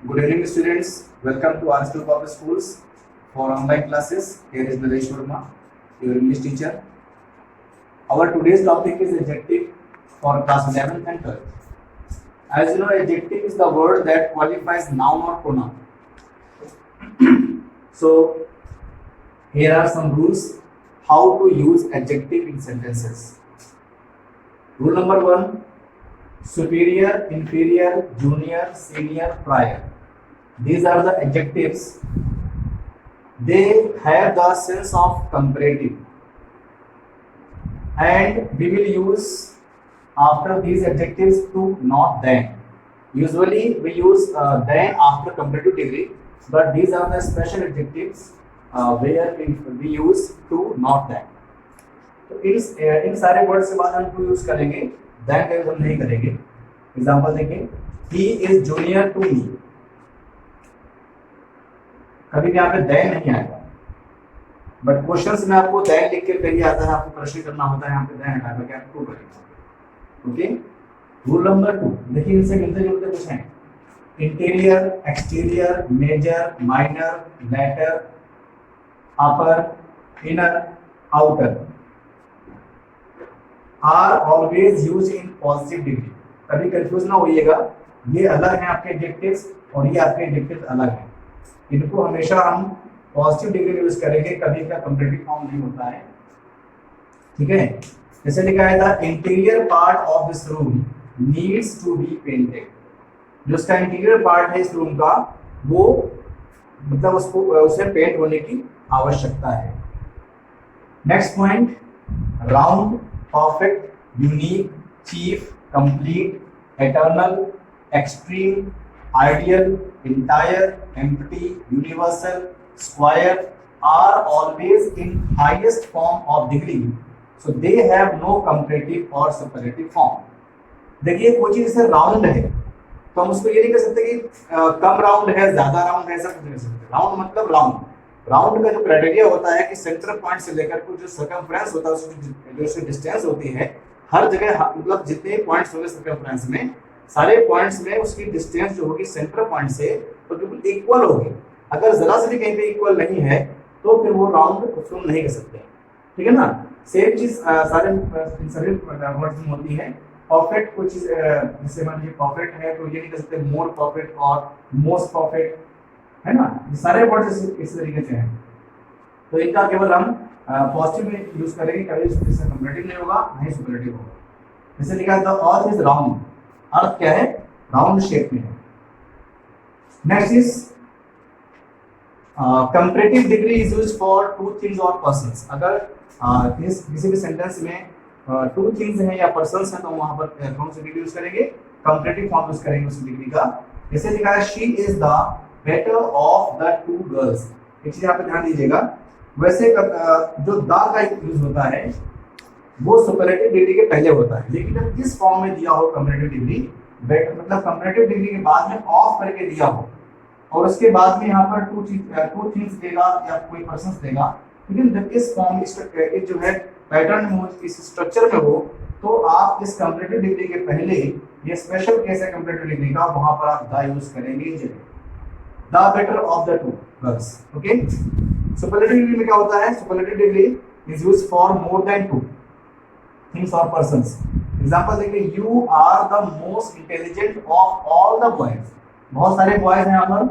Good evening, students. Welcome to our School of Schools for online classes. Here is Naresh Verma, your English teacher. Our today's topic is adjective for class 11th and 12th. As you know, adjective is the word that qualifies noun or pronoun. So, here are some rules how to use adjective in sentences. Rule number 1. Superior, inferior, junior, senior, prior. These are the adjectives. They have the sense of comparative, and we will use after these adjectives to not than. Usually we use than after comparative degree, but these are the special adjectives where we use to not than. तो इन सारे word से बाद हम to use करेंगे, than का use हम नहीं करेंगे. एग्जांपल देखिए, he is junior to me. कभी भी यहाँ पे देन नहीं आएगा, बट क्वेश्चंस में आपको देन लिख के करिए आता है, आपको प्रश्न करना होता है, यहाँ पे देन हटा करके आप टू करेंगे. ओके. रूल नंबर 2 देखिए, इनसे मिलते जुलते कुछ हैं. Interior, exterior, major, minor, latter, upper, inner, outer are always use in positive degree. कभी कंफ्यूज ना होइएगा, ये अलग हैं आपके एडजेक्टिव्स और ये आपके एडजेक्टिव्स अलग हैं. इनको हमेशा हम पॉजिटिव डिग्री में यूज करेंगे, कभी का कंपेरेटिव फॉर्म नहीं होता है. ठीक है. जैसे लिखा है था, interior part of this room needs to be painted. जो उसका इंटीरियर पार्ट है इस रूम का, वो मतलब उसको उसे पेंट होने की आवश्यकता है. Next point, round, perfect, unique, chief, complete, eternal, extreme, ideal, entire, empty, universal, square are always in highest form of degree, so they have no comparative or superlative form. देखिए, कोई चीज जैसे राउंड है तो हम उसको ये नहीं कह सकते कि कम राउंड है, ज्यादा राउंड है, सब नहीं कह सकते. राउंड मतलब राउंड. राउंड का जो क्राइटेरिया होता है कि सेंटर पॉइंट से लेकर के जो सर्कमफ्रेंस होता है, उसकी डिस्टेंस होती है, हर जगह मतलब जितने पॉइंट्स होंगे सर्कमफ्रेंस में, सारे पॉइंट्स में उसकी डिस्टेंस जो होगी सेंटर पॉइंट से तो बिल्कुल इक्वल होगी. अगर जरा से भी कहीं पे इक्वल नहीं है तो फिर वो राउंड उसको नहीं कह सकते. ठीक है ना. सेम चीज सारे वर्ड्स में होती है. परफेक्ट कुछ चीज जैसे मान लीजिए परफेक्ट है तो ये नहीं कह सकते मोर परफेक्ट और मोस्ट परफेक्ट, है ना. ये सारे वर्ड्स इस तरीके से हैं, तो इनका केवल हम पॉजिटिव में यूज करेंगे, कभी इससे कंपैरेटिव नहीं होगा, नहीं सुपरलेटिव होगा. जैसे लिखा है द अर्थ इज राउंड. अर्थ क्या है? राउंड शेप में है. Next is comparative degree is used for to things और पर्संस. अगर किसी भी सेंटेंस में टू थिंग्स हैं या पर्संस हैं तो वहां पर कौन सी डिग्री यूज करेंगे? कंपैरेटिव फॉर्म यूज करेंगे उस डिग्री का. जैसे लिखा है, she is the better of the two girls. एक चीज यहाँ पे ध्यान दीजिएगा, वैसे जो द का यूज होता है वो सुपरलेटिव डिग्री के पहले होता है, लेकिन जब इस फॉर्म में दिया हो कंपैरेटिव डिग्री, बेटर मतलब कंपैरेटिव डिग्री के बाद में ऑफ करके दिया हो और उसके बाद में यहाँ पर टू थिंग्स देगा या कोई पर्संस देगा, लेकिन जब इस फॉर्म इस जो है पैटर्न में हो, इस स्ट्रक्चर में हो, तो आप इस कंपैरेटिव डिग्री के पहले, ये स्पेशल केस है कंपैरेटिव डिग्री का, वहां पर आप द यूज करेंगे. The better of the two girls. Okay. Superlative degree में क्या होता है? Superlative degree is used for more than two things और पर्संस. एग्जांपल देखिए, you are the most intelligent of all the boys. बहुत सारे boys हैं यहाँ पर,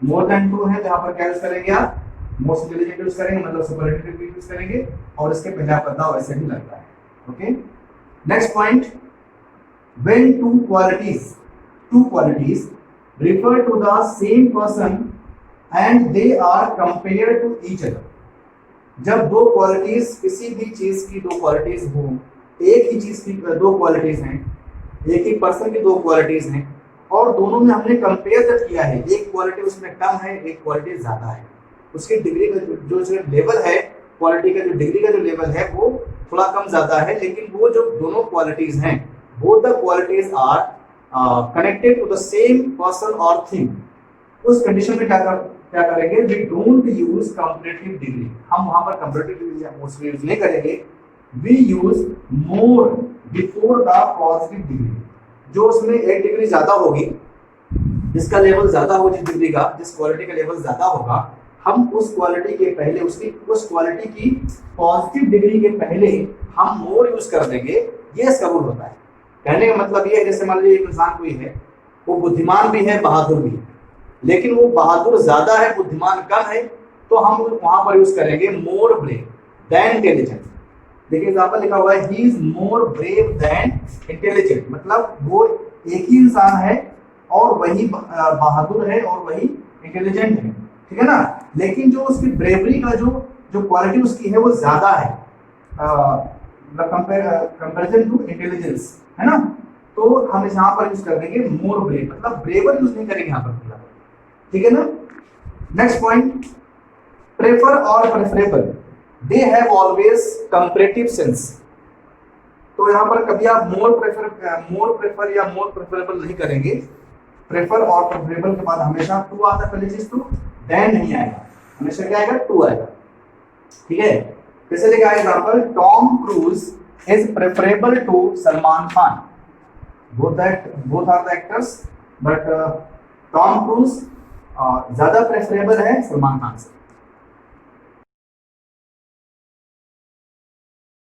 मोर देन टू है तो यहाँ पर क्या यूज करेंगे आप? मोस्ट इंटेलिजेंट यूज करेंगे, मतलब सुपरलेटिव डिग्री यूज करेंगे, और इसके पहले आप पता वैसे भी लगता है. Okay. Next point, when two qualities refer to the same person and they are compared to each other. जब दो क्वालिटीज, किसी भी चीज की दो क्वालिटीज हो, एक ही चीज की दो क्वालिटीज हैं, एक ही पर्सन की दो क्वालिटीज हैं और दोनों में हमने कंपेयर जब किया है, एक क्वालिटी उसमें कम है, एक क्वालिटी ज्यादा है, उसकी डिग्री का जो लेवल है, क्वालिटी का जो डिग्री का जो लेवल है वो थोड़ा कम ज्यादा है, लेकिन वो जो दोनों क्वालिटीज हैं, both the qualities are connected to the same person और थिंग. उस कंडीशन में क्या करेंगे? We don't use comparative degree. हम वहां पर कंपैरेटिव डिग्री मोस्टली यूज नहीं करेंगे. We use more before the positive degree. जो उसमें एक डिग्री ज्यादा होगी जिसका लेवल ज्यादा हो, जिस डिग्री का, जिस क्वालिटी का लेवल ज्यादा होगा, हम उस क्वालिटी के पहले, उसकी उस क्वालिटी की पॉजिटिव डिग्री के पहले हम मोर यूज कर देंगे, ये कबूल होता है। कहने का मतलब ये है, जैसे मान लीजिए एक इंसान कोई है, वो बुद्धिमान भी है, बहादुर भी है, लेकिन वो बहादुर ज्यादा है, बुद्धिमान कम है, तो हम वहां पर यूज करेंगे मोर ब्रेव देन इंटेलिजेंट। देखिए एग्जांपल लिखा हुआ है, he is more brave then intelligent, मतलब वो एक ही इंसान है और वही बहादुर है और वही इंटेलिजेंट है, ठीक है ना, लेकिन जो उसकी ब्रेवरी का जो क्वालिटी उसकी है वो ज्यादा है कंपेरिजन टू इंटेलिजेंस, है ना। तो हम इस यहाँ पर यूज कर देंगे मोर ब्रेव, मतलब ब्रेवर यूज नहीं करेंगे यहाँ पर, ठीक है ना। नेक्स्ट पॉइंट, प्रेफर और preferable, they have always comparative sense. तो यहाँ पर कभी आप मोर प्रेफर या मोर प्रेफरेबल नहीं करेंगे। प्रेफर और प्रेफरेबल के बाद हमेशा टू आता है, पहली चीज तो देन नहीं आएगा, हमेशा क्या आएगा, टू आएगा, ठीक है। जैसे लिखा है example, Tom Cruise is preferable to Salman Khan, both are the actors, but Tom Cruise ज्यादा प्रेफरेबल है सलमान खान से।